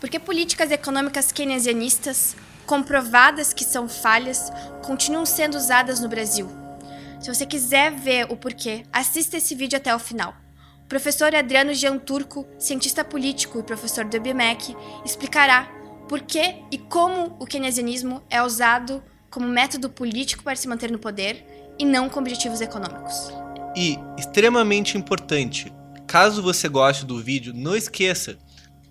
Por que políticas econômicas keynesianistas, comprovadas que são falhas, continuam sendo usadas no Brasil? Se você quiser ver o porquê, assista esse vídeo até o final. O professor Adriano Gianturco, cientista político e professor do IBMEC, explicará por que e como o keynesianismo é usado como método político para se manter no poder e não com objetivos econômicos. E, extremamente importante, caso você goste do vídeo, não esqueça,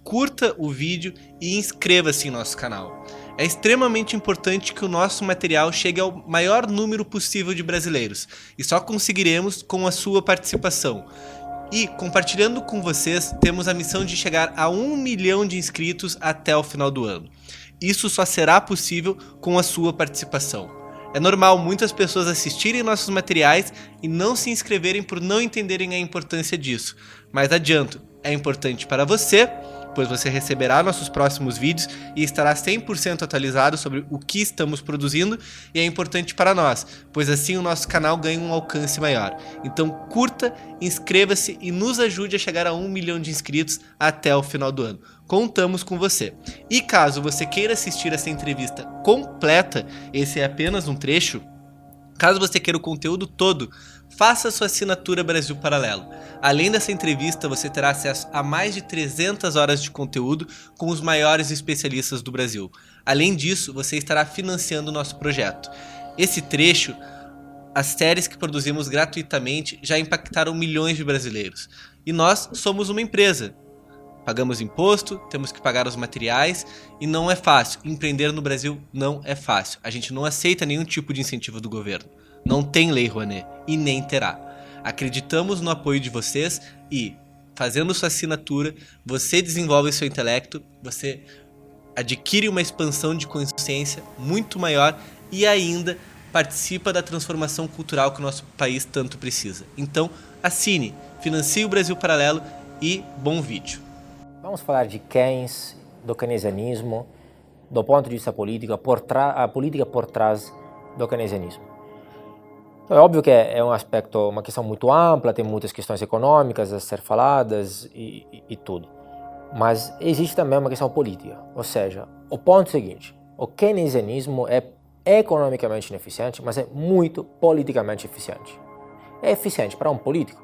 curta o vídeo e inscreva-se em nosso canal. É extremamente importante que o nosso material chegue ao maior número possível de brasileiros, e só conseguiremos com a sua participação. E, compartilhando com vocês, temos a missão de chegar a 1 milhão de inscritos até o final do ano. Isso só será possível com a sua participação. É normal muitas pessoas assistirem nossos materiais e não se inscreverem por não entenderem a importância disso. Mas adianto, é importante para você, pois você receberá nossos próximos vídeos e estará 100% atualizado sobre o que estamos produzindo, e é importante para nós, pois assim o nosso canal ganha um alcance maior. Então curta, inscreva-se e nos ajude a chegar a 1 milhão de inscritos até o final do ano. Contamos com você. E caso você queira assistir essa entrevista completa, esse é apenas um trecho, caso você queira o conteúdo todo, faça sua assinatura Brasil Paralelo. Além dessa entrevista, você terá acesso a mais de 300 horas de conteúdo com os maiores especialistas do Brasil. Além disso, você estará financiando o nosso projeto. Esse trecho, as séries que produzimos gratuitamente já impactaram milhões de brasileiros. E nós somos uma empresa. Pagamos imposto, temos que pagar os materiais e não é fácil. Empreender no Brasil não é fácil. A gente não aceita nenhum tipo de incentivo do governo. Não tem Lei Rouanet e nem terá. Acreditamos no apoio de vocês e, fazendo sua assinatura, você desenvolve seu intelecto, você adquire uma expansão de consciência muito maior e ainda participa da transformação cultural que o nosso país tanto precisa. Então, assine, financie o Brasil Paralelo e bom vídeo. Vamos falar de Keynes, do keynesianismo, do ponto de vista político, a política por trás do keynesianismo. Então, é óbvio que é um aspecto, uma questão muito ampla, tem muitas questões econômicas a ser faladas e tudo. Mas existe também uma questão política, ou seja, o ponto é o seguinte, o keynesianismo é economicamente ineficiente, mas é muito politicamente eficiente. É eficiente para um político,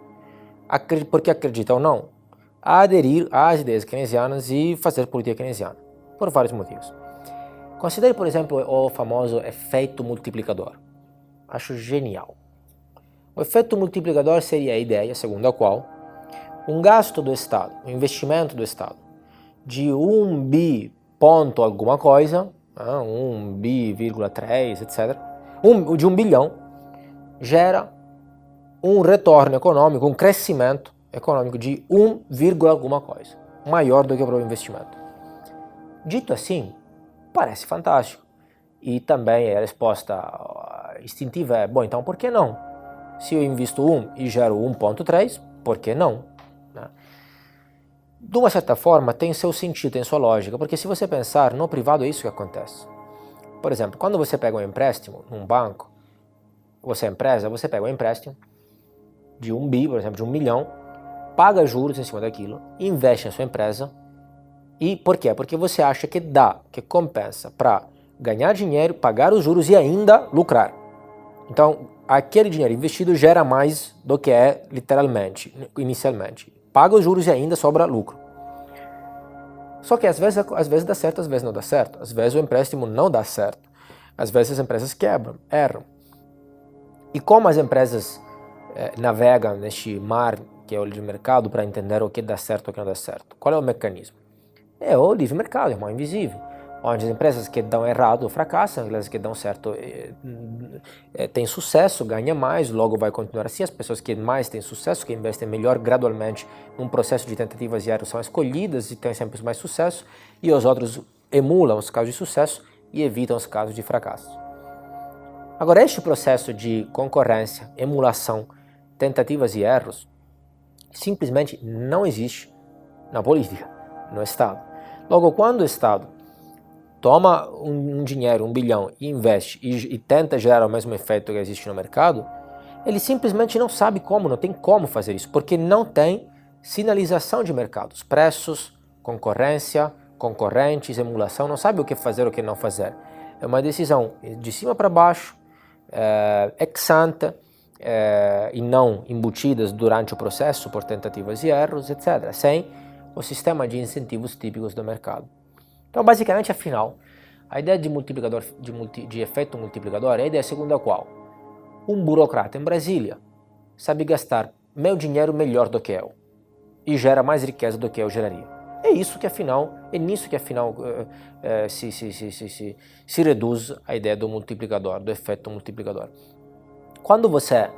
porque acredita ou não, a aderir às ideias keynesianas e fazer política keynesiana, por vários motivos. Considere, por exemplo, o famoso efeito multiplicador. Acho genial. O efeito multiplicador seria a ideia segundo a qual um gasto do Estado, um investimento do Estado de 1 bi ponto alguma coisa, 1 bi,3, etc., de 1 bilhão, gera um retorno econômico, um crescimento econômico de 1, alguma coisa, maior do que o próprio investimento. Dito assim, parece fantástico. E também a resposta instintiva é, bom, então por que não? Se eu invisto 1 e gero 1,3, por que não? De uma certa forma, tem seu sentido, tem sua lógica, porque se você pensar, no privado é isso que acontece. Por exemplo, quando você pega um empréstimo num banco, você é empresa, você pega um empréstimo de 1 bi, por exemplo, de 1 milhão, paga juros em cima daquilo, investe na sua empresa. E por quê? Porque você acha que dá, que compensa para ganhar dinheiro, pagar os juros e ainda lucrar. Então, aquele dinheiro investido gera mais do que é literalmente, inicialmente. Paga os juros e ainda sobra lucro. Só que às vezes dá certo, às vezes não dá certo. Às vezes o empréstimo não dá certo. Às vezes as empresas quebram, erram. E como as empresas navegam neste mar que é o livre mercado para entender o que dá certo e o que não dá certo? Qual é o mecanismo? É o livre mercado, é a mão invisível, onde as empresas que dão errado fracassam, as empresas que dão certo têm sucesso, ganham mais, logo vai continuar assim. As pessoas que mais têm sucesso, que investem melhor gradualmente num processo de tentativas e erros são escolhidas e têm sempre mais sucesso, e os outros emulam os casos de sucesso e evitam os casos de fracasso. Agora, este processo de concorrência, emulação, tentativas e erros, simplesmente não existe na política, no Estado. Logo, quando o Estado toma um dinheiro, 1 bilhão, e investe e tenta gerar o mesmo efeito que existe no mercado, ele simplesmente não sabe como, não tem como fazer isso, porque não tem sinalização de mercados, preços, concorrência, concorrentes, emulação, não sabe o que fazer ou o que não fazer. É uma decisão de cima para baixo, ex ante, e não embutidas durante o processo por tentativas e erros, etc., sem o sistema de incentivos típicos do mercado. Então, basicamente, afinal, a ideia de multiplicador, de efeito multiplicador é a ideia segundo a qual um burocrata em Brasília sabe gastar meu dinheiro melhor do que eu e gera mais riqueza do que eu geraria. É nisso que afinal se reduz a ideia do multiplicador, do efeito multiplicador. Quando você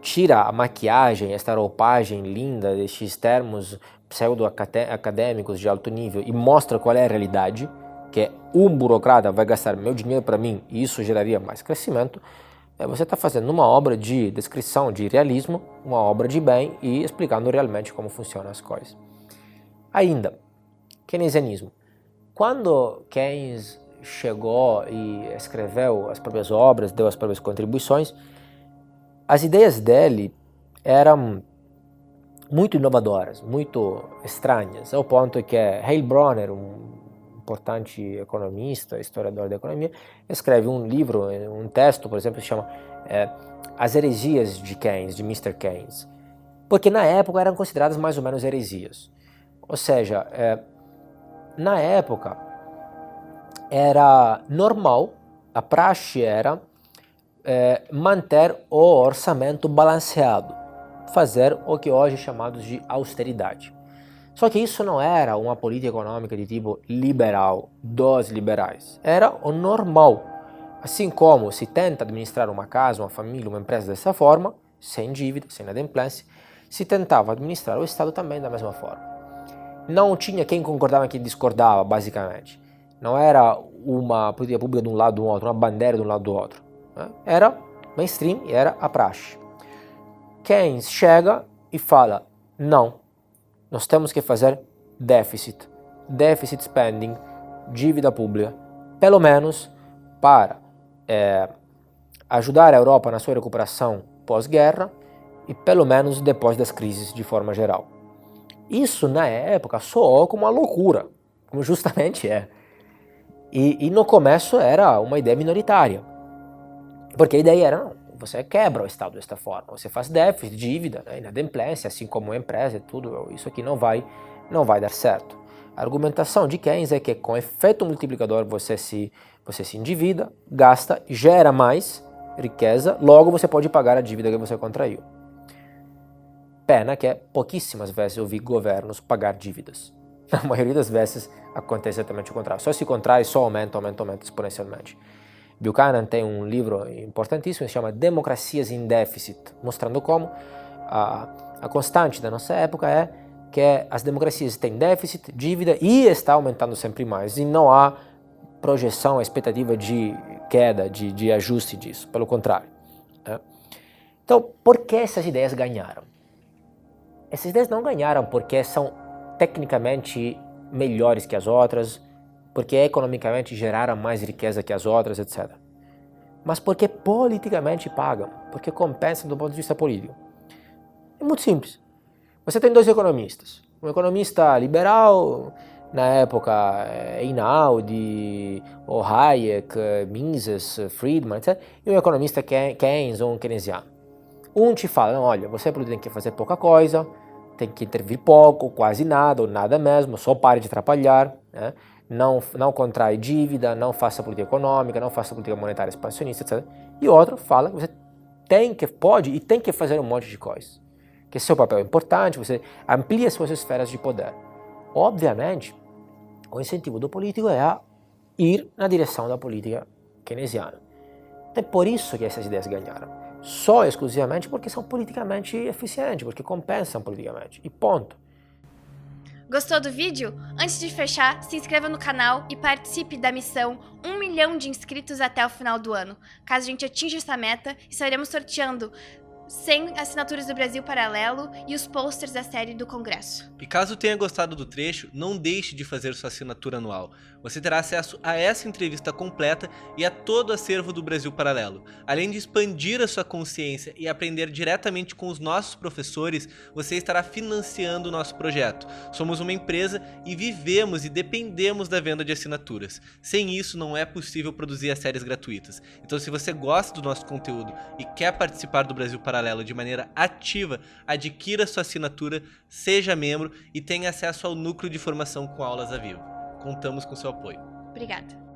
tira a maquiagem, esta roupagem linda destes termos pseudo-acadêmicos de alto nível e mostra qual é a realidade, que é um burocrata vai gastar meu dinheiro para mim e isso geraria mais crescimento, você está fazendo uma obra de descrição, de realismo, uma obra de bem e explicando realmente como funcionam as coisas. Ainda, keynesianismo. Quando Keynes chegou e escreveu as próprias obras, deu as próprias contribuições, as ideias dele eram muito inovadoras, muito estranhas, ao ponto que Heilbronner, um importante economista, historiador da economia, escreve um livro, um texto, por exemplo, que se chama As Heresias de Keynes, de Mr. Keynes, porque na época eram consideradas mais ou menos heresias. Ou seja, na época era normal, a praxe era manter o orçamento balanceado, fazer o que hoje é chamado de austeridade. Só que isso não era uma política econômica de tipo liberal, dos liberais. Era o normal. Assim como se tenta administrar uma casa, uma família, uma empresa dessa forma, sem dívida, sem inadimplência, se tentava administrar o Estado também da mesma forma. Não tinha quem concordava e quem discordava, basicamente. Não era uma política pública de um lado do outro, uma bandeira de um lado do outro. Era mainstream e era a praxe. Keynes chega e fala, não, nós temos que fazer deficit spending, dívida pública, pelo menos para ajudar a Europa na sua recuperação pós-guerra e pelo menos depois das crises de forma geral. Isso na época soou como uma loucura, como justamente é. E no começo era uma ideia minoritária, porque a ideia era, não, você quebra o Estado desta forma, você faz déficit, dívida, inadimplência, assim como a empresa e tudo, isso aqui não vai dar certo. A argumentação de Keynes é que com efeito multiplicador você se endivida, gasta, gera mais riqueza, logo você pode pagar a dívida que você contraiu. Pena que pouquíssimas vezes eu vi governos pagar dívidas. Na maioria das vezes acontece exatamente o contrário. Só se contrai, só aumenta exponencialmente. Buchanan tem um livro importantíssimo que se chama Democracias em Déficit, mostrando como a constante da nossa época é que as democracias têm déficit, dívida e está aumentando sempre mais. E não há projeção, expectativa de queda, de ajuste disso. Pelo contrário. Então, por que essas ideias ganharam? Essas ideias não ganharam porque são tecnicamente melhores que as outras, porque economicamente geraram mais riqueza que as outras, etc. Mas porque politicamente pagam, porque compensam do ponto de vista político. É muito simples. Você tem dois economistas. Um economista liberal, na época Einaudi, ou Hayek, Mises, Friedman, etc. E um economista Keynes ou um keynesiano. Um te fala, olha, você tem que fazer pouca coisa, tem que intervir pouco, quase nada, ou nada mesmo, só pare de atrapalhar, né? Não contrai dívida, não faça política econômica, não faça política monetária expansionista, etc. E outro fala que você pode e tem que fazer um monte de coisas. Que seu papel é importante, você amplia suas esferas de poder. Obviamente, o incentivo do político é ir na direção da política keynesiana. É por isso que essas ideias ganharam. Só exclusivamente porque são politicamente eficientes, porque compensam politicamente. E ponto. Gostou do vídeo? Antes de fechar, se inscreva no canal e participe da missão 1 milhão de inscritos até o final do ano. Caso a gente atinja essa meta, estaremos sorteando 100 assinaturas do Brasil Paralelo e os posters da série do Congresso. E caso tenha gostado do trecho, não deixe de fazer sua assinatura anual. Você terá acesso a essa entrevista completa e a todo o acervo do Brasil Paralelo. Além de expandir a sua consciência e aprender diretamente com os nossos professores, você estará financiando o nosso projeto. Somos uma empresa e vivemos e dependemos da venda de assinaturas. Sem isso, não é possível produzir as séries gratuitas. Então, se você gosta do nosso conteúdo e quer participar do Brasil Paralelo de maneira ativa, adquira sua assinatura, seja membro e tenha acesso ao núcleo de formação com aulas a vivo. Contamos com seu apoio. Obrigada.